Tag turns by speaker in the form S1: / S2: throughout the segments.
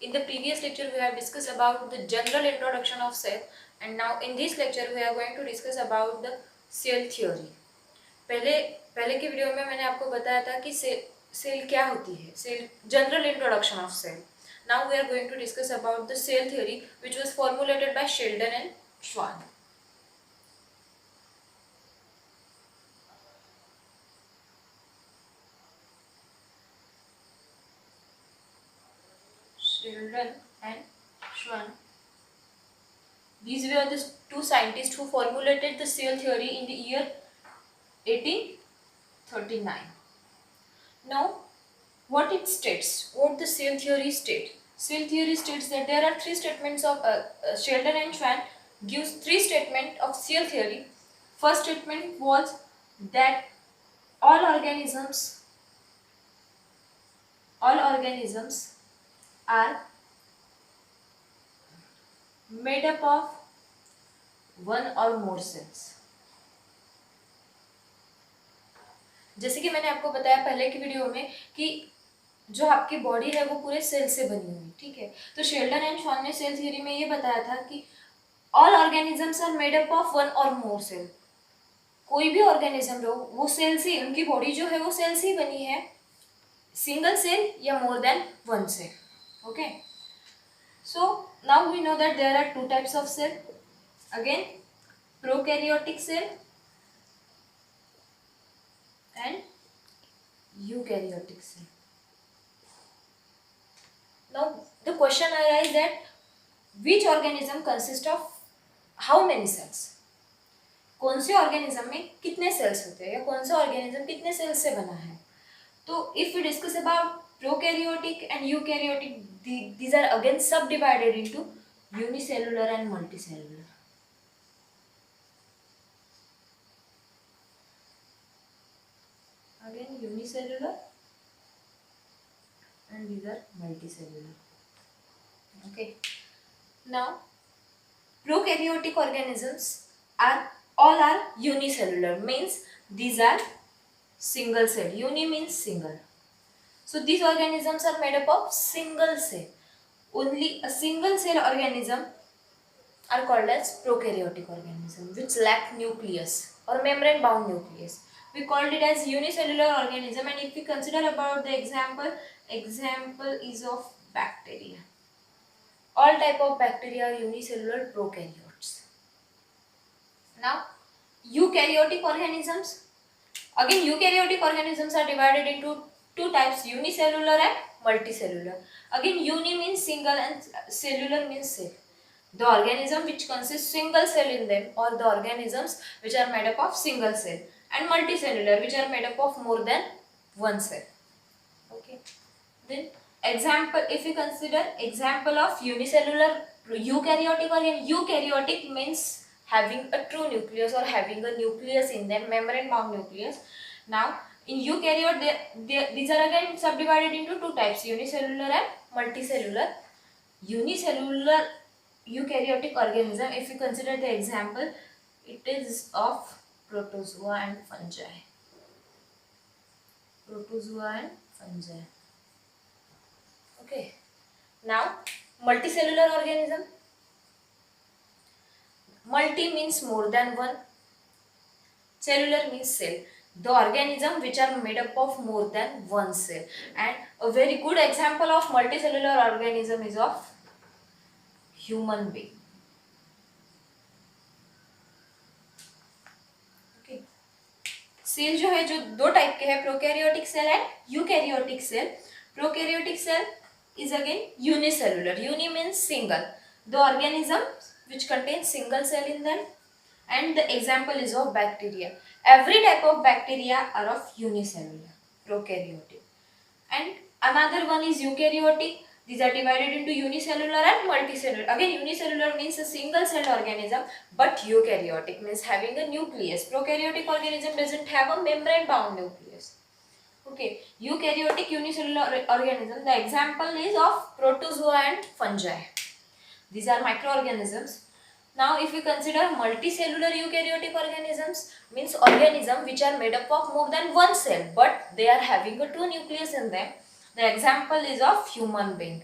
S1: In the previous lecture we have discussed about the general introduction of cell, and now in this lecture we are going to discuss about the cell theory. पहले के video में मैंने आपको बताया था कि cell क्या होती है, cell general introduction of cell. Now we are going to discuss about the cell theory which was formulated by Sheldon and Schwann. Sheldon and Schwann. These were the two scientists who formulated the cell theory in the year 1839. Now, what it states, what the cell theory states. Cell theory states that there are three statements of Sheldon and Schwann gives three statements of cell theory. First statement was that all organisms are made up of one or more cells. जैसे कि मैंने आपको बताया पहले की video में कि जो आपकी बॉडी है वो पूरे सेल से बनी हुई, ठीक है. तो शेल्डन एंड शॉन ने सेल थ्योरी में ये बताया था कि all organisms are made up of one और मोर सेल. कोई भी ऑर्गेनिज्म हो वो सेल से, उनकी बॉडी जो है वो सेल से ही बनी है, सिंगल सेल या more than one cell. Okay, so now we know that there are two types of cell. Again, prokaryotic cell and eukaryotic cell. Now the question arises that which organism consists of how many cells? कौन से organism में कितने sales होते हैं या कौन सा organism कितने सेल्स से बना है. तो if we discuss about prokaryotic and eukaryotic, these are again subdivided into unicellular and multicellular. Again unicellular and these are multicellular. Okay, now prokaryotic organisms all are unicellular, means these are single cell. Uni means single, so these organisms are made up of single cell. Only a single cell organism are called as prokaryotic organism which lack nucleus or membrane bound nucleus. We called it as unicellular organism, and if we consider about the example is of bacteria. All type of bacteria are unicellular prokaryotes. Now eukaryotic organisms, again eukaryotic organisms are divided into two types, unicellular and multicellular. Again, uni means single and cellular means cell. The organism which consists single cell in them, or the organisms which are made up of single cell, and multicellular which are made up of more than one cell. Okay, then example, if we consider example of unicellular eukaryotic organ, eukaryotic means having a true nucleus or having a nucleus in them, membrane bound nucleus. Now in eukaryote these are again subdivided into two types, unicellular and multicellular. Unicellular eukaryotic organism, if we consider the example, it is of protozoa and fungi. Protozoa and fungi. Okay, now multicellular organism. Multi means more than one, cellular means cell. The organism which are made up of more than one cell, and a very good example of multicellular organism is of human being. Cell जो है, जो दो type के हैं, prokaryotic cell and eukaryotic cell. Prokaryotic cell is again unicellular. Uni means single. The organism which contains single cell in them, and the example is of bacteria. Every type of bacteria are of unicellular, prokaryotic. And another one is eukaryotic. These are divided into unicellular and multicellular. Again, unicellular means a single celled organism, but eukaryotic means having a nucleus. Prokaryotic organism doesn't have a membrane bound nucleus. Okay, eukaryotic unicellular organism, the example is of protozoa and fungi. These are microorganisms. Now if we consider multicellular eukaryotic organisms, means organisms which are made up of more than one cell but they are having a two nucleus in them. The example is of human being.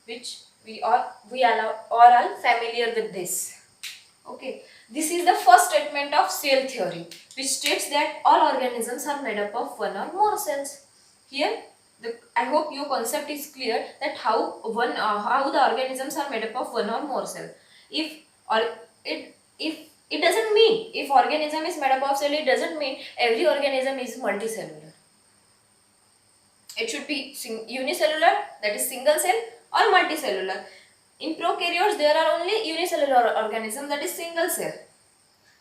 S1: which we are all familiar with this. Okay, this is the first statement of cell theory, which states that all organisms are made up of one or more cells. Here, I hope your concept is clear that how the organisms are made up of one or more cell. If it doesn't mean, if organism is made up of cell, it doesn't mean every organism is multicellular. It should be unicellular, that is single cell, or multicellular. In prokaryotes, there are only unicellular organisms, that is single cell.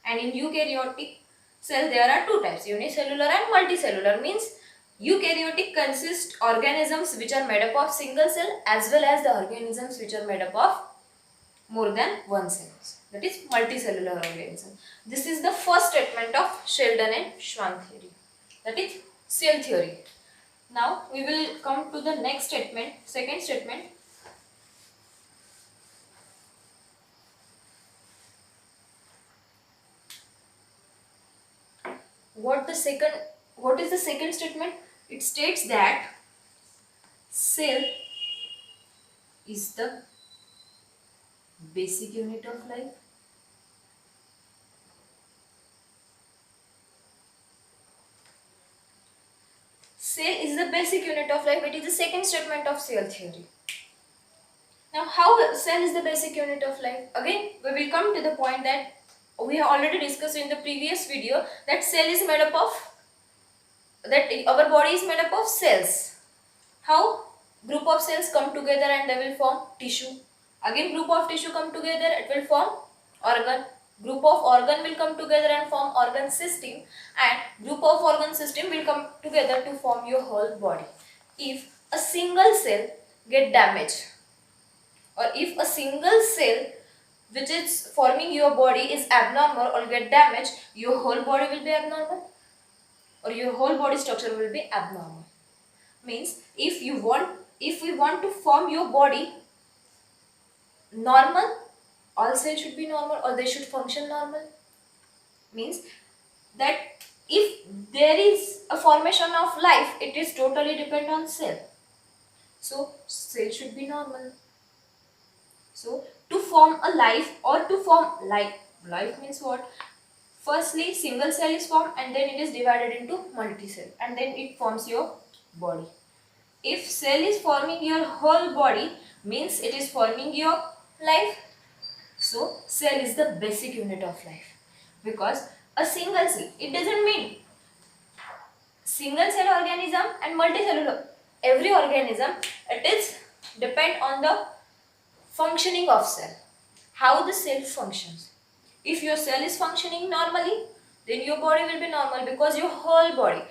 S1: And in eukaryotic cell, there are two types, unicellular and multicellular. Means eukaryotic consists organisms which are made up of single cell, as well as the organisms which are made up of more than one cell. That is multicellular organism. This is the first statement of Sheldon and Schwann theory. That is cell theory. Now we will come to the next statement, second statement. What is the second statement? It states that cell is the basic unit of life. Cell is the basic unit of life. It is the second statement of cell theory. Now, how cell is the basic unit of life? Again, we will come to the point that we have already discussed in the previous video, that cell is made up of, that our body is made up of cells. How? Group of cells come together and they will form tissue. Again, group of tissue come together, it will form organ. Group of organ will come together and form organ system, and group of organ system will come together to form your whole body. If a single cell get damaged, or if a single cell which is forming your body is abnormal or get damaged, your whole body will be abnormal, or your whole body structure will be abnormal. Means if we want to form your body normal, all cells should be normal, or they should function normal. Means that if there is a formation of life, it is totally depend on cell. So cell should be normal. So to form a life, or to form life means what? Firstly, single cell is formed, and then it is divided into multi-cell, and then it forms your body. If cell is forming your whole body, means it is forming your life. So cell is the basic unit of life, because a single cell, it doesn't mean single cell organism and multicellular. Every organism, it is depend on the functioning of cell, how the cell functions. If your cell is functioning normally, then your body will be normal, because your whole body,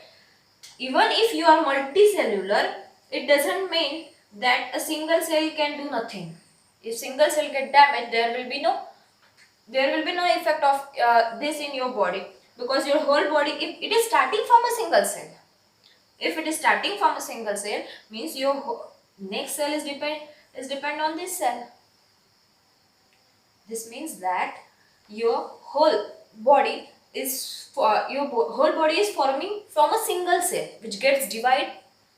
S1: even if you are multicellular, it doesn't mean that a single cell can do nothing. If single cell get damaged, there will be no effect of this in your body, because your whole body, if it is starting from a single cell, means your next cell is depend on this cell. This means that your whole body is forming from a single cell, which gets divided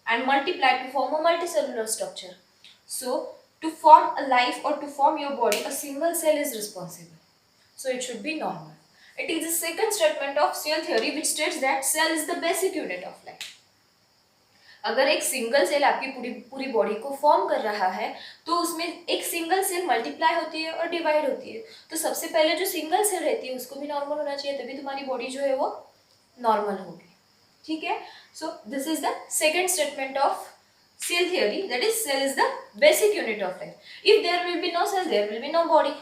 S1: and multiplied to form a multicellular structure. So to form a life, or to form your body, a single cell is responsible. So it should be normal. It is the second statement of cell theory, which states that cell is the basic unit of life. अगर एक single cell आपकी पूरी body को form कर रहा है, तो उसमें एक सिंगल सेल मल्टीप्लाई होती है और डिवाइड होती है, तो सबसे पहले जो सिंगल सेल रहती है उसको भी नॉर्मल होना चाहिए, तभी तुम्हारी बॉडी जो है वो नॉर्मल होगी. ठीक है. So this is the second statement of cell theory, that is cell is the basic unit of life. If there will be no cell, there will be no body,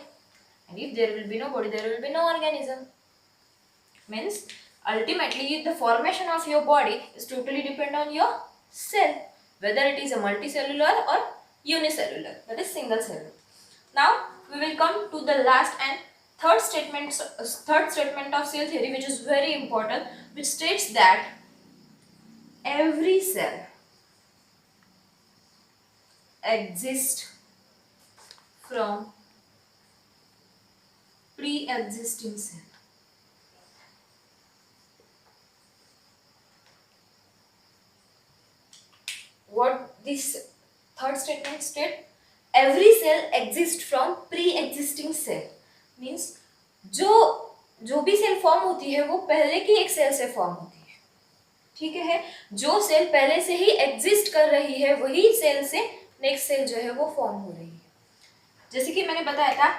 S1: and if there will be no body, there will be no organism. Means ultimately the formation of your body is totally depend on your cell, whether it is a multicellular or unicellular, that is single cellular. Now we will come to the last and third statement of cell theory, which is very important, which states that every cell exist from pre-existing cell. What this third statement state? every cell exists from pre-existing cell. Means जो भी cell form होती है वो पहले की एक cell से form होती है, ठीक है। जो सेल पहले से ही एग्जिस्ट कर रही है वही सेल से नेक्स्ट सेल जो है वो फॉर्म हो रही है। जैसे कि मैंने बताया था,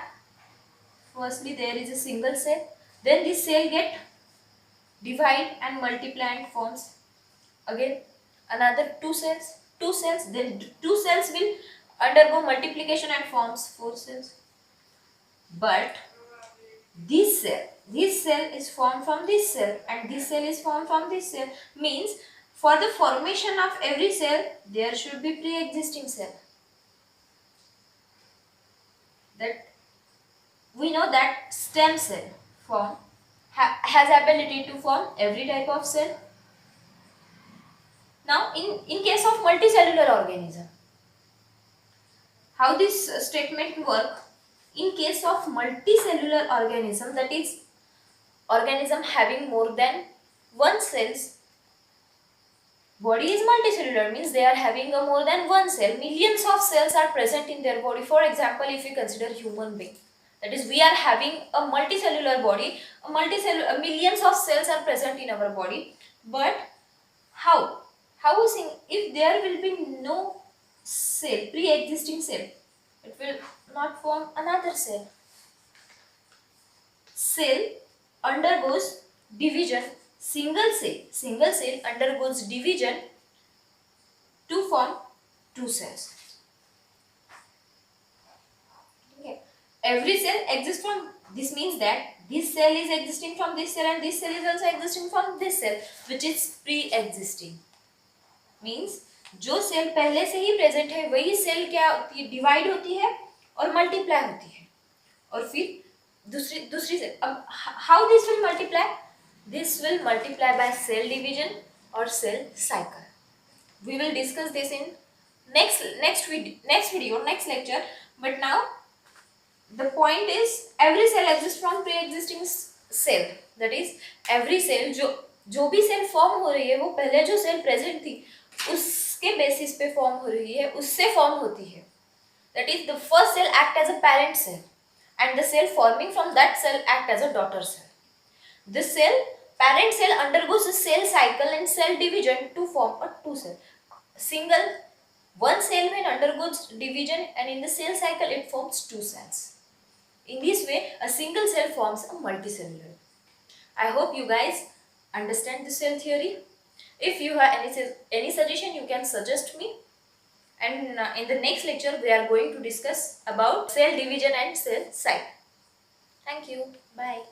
S1: firstly there is a single cell, then this cell get divide and multiply and forms again another two cells, then two cells will undergo multiplication and forms four cells. But this cell is formed from this cell and this cell is formed from this cell, means for the formation of every cell there should be pre-existing cell. That we know that stem cell form has ability to form every type of cell. Now in case of multicellular organism, how this statement work? In case of multicellular organism, that is organism having more than one cells, body is multicellular, means they are having a more than one cell. Millions of cells are present in their body. For example, if we consider human being, that is we are having a multicellular body, millions of cells are present in our body. But how if there will be no cell, pre-existing cell, it will not form another cell. Cell undergoes division, single cell undergoes division to form two cells. Okay. Every cell exists from, this means that this cell is existing from this cell and this cell is also existing from this cell, which is pre-existing. Means जो cell पहले से ही present है वही cell क्या होती है, divide होती है और मल्टीप्लाई होती है, और फिर दूसरी सेल. अब how this will multiply? This will multiply by cell division और cell cycle. We will discuss this in next video, next lecture. But now the point is every cell exists from pre-existing cell. That is every cell जो भी cell form हो रही है वो पहले जो cell present थी उसके बेसिस पे फॉर्म हो रही है, उससे फॉर्म होती है. That is the first cell act as a parent cell and the cell forming from that cell act as a daughter cell. This cell, parent cell, undergoes a cell cycle and cell division to form a two cell. One cell when undergoes division and in the cell cycle it forms two cells. In this way, a single cell forms a multicellular. I hope you guys understand the cell theory. If you have any suggestion, you can suggest me. And in the next lecture, we are going to discuss about cell division and cell cycle. Thank you. Bye.